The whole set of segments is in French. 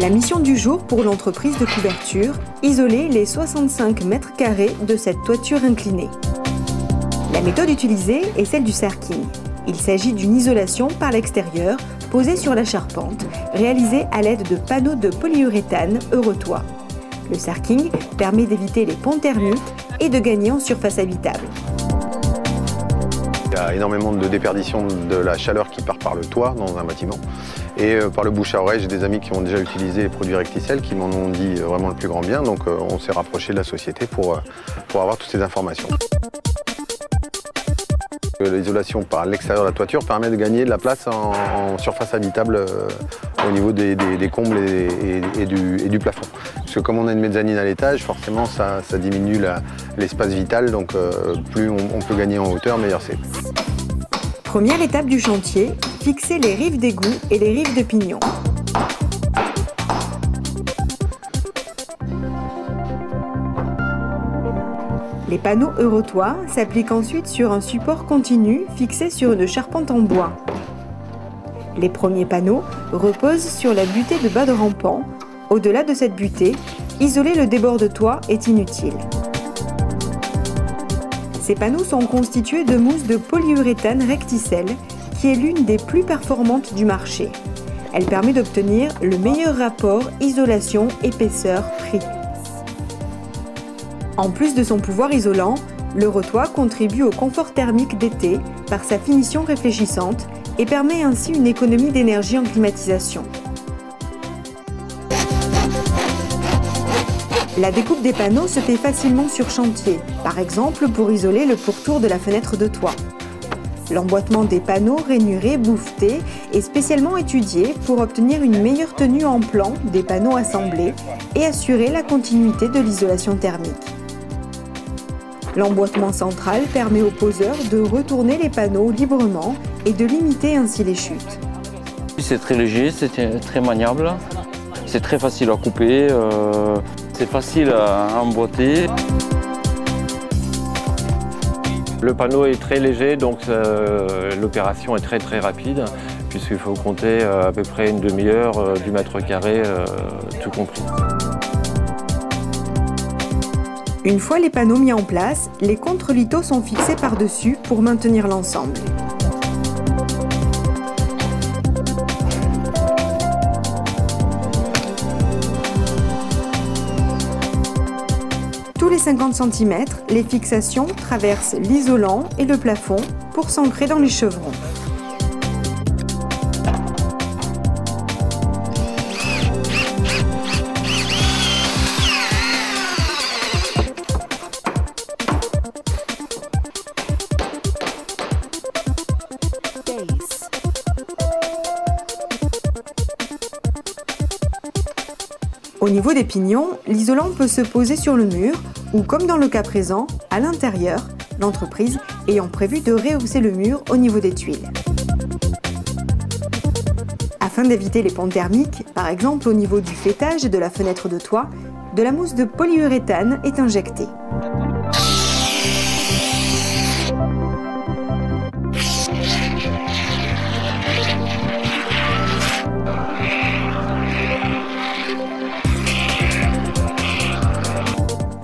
La mission du jour pour l'entreprise de couverture, isoler les 65 mètres carrés de cette toiture inclinée. La méthode utilisée est celle du sarking. Il s'agit d'une isolation par l'extérieur posée sur la charpente, réalisée à l'aide de panneaux de polyuréthane Eurotoit. Le sarking permet d'éviter les ponts thermiques et de gagner en surface habitable. Il y a énormément de déperdition de la chaleur qui part par le toit dans un bâtiment. Et par le bouche à oreille, j'ai des amis qui ont déjà utilisé les produits Recticel qui m'en ont dit vraiment le plus grand bien. Donc on s'est rapproché de la société pour avoir toutes ces informations. L'isolation par l'extérieur de la toiture permet de gagner de la place en surface habitable au niveau des combles et du plafond. Parce que comme on a une mezzanine à l'étage, forcément ça diminue l'espace vital, donc plus on peut gagner en hauteur, meilleur c'est. Première étape du chantier, fixer les rives d'égout et les rives de pignon. Les panneaux Eurotoit s'appliquent ensuite sur un support continu fixé sur une charpente en bois. Les premiers panneaux reposent sur la butée de bas de rampant. Au-delà de cette butée, isoler le débord de toit est inutile. Ces panneaux sont constitués de mousse de polyuréthane Recticel, qui est l'une des plus performantes du marché. Elle permet d'obtenir le meilleur rapport isolation-épaisseur-prix. En plus de son pouvoir isolant, l'Eurotoit contribue au confort thermique d'été par sa finition réfléchissante et permet ainsi une économie d'énergie en climatisation. La découpe des panneaux se fait facilement sur chantier, par exemple pour isoler le pourtour de la fenêtre de toit. L'emboîtement des panneaux rainurés bouffetés est spécialement étudié pour obtenir une meilleure tenue en plan des panneaux assemblés et assurer la continuité de l'isolation thermique. L'emboîtement central permet au poseur de retourner les panneaux librement et de limiter ainsi les chutes. C'est très léger, c'est très maniable, c'est très facile à couper, c'est facile à emboîter. Le panneau est très léger, donc l'opération est très rapide, puisqu'il faut compter à peu près une demi-heure du mètre carré, tout compris. Une fois les panneaux mis en place, les contre-lithos sont fixés par-dessus pour maintenir l'ensemble. Tous les 50 cm, les fixations traversent l'isolant et le plafond pour s'ancrer dans les chevrons. Au niveau des pignons, l'isolant peut se poser sur le mur ou, comme dans le cas présent, à l'intérieur, l'entreprise ayant prévu de rehausser le mur au niveau des tuiles. Afin d'éviter les ponts thermiques, par exemple au niveau du faîtage de la fenêtre de toit, de la mousse de polyuréthane est injectée.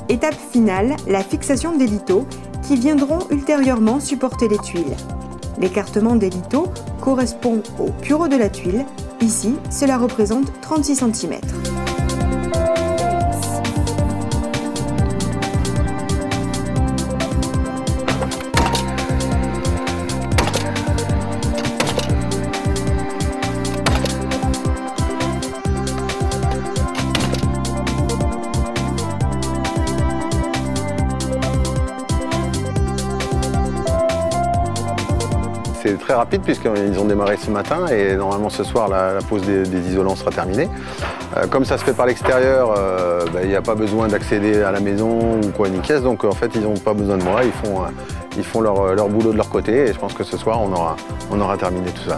Étape finale, la fixation des lithos qui viendront ultérieurement supporter les tuiles. L'écartement des lithos correspond au bureau de la tuile. Ici, cela représente 36 cm. C'est très rapide puisqu'ils ont démarré ce matin et normalement ce soir la pose des isolants sera terminée. Comme ça se fait par l'extérieur, il n'y a pas besoin d'accéder à la maison ou quoi, une caisse, donc en fait ils n'ont pas besoin de moi, ils font leur boulot de leur côté et je pense que ce soir on aura terminé tout ça.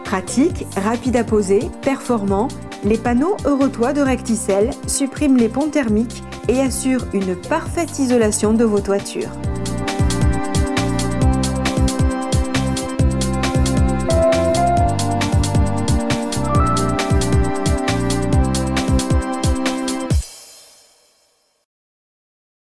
Pratique, rapide à poser, performant, les panneaux Eurotoit de Recticel suppriment les ponts thermiques et assurent une parfaite isolation de vos toitures.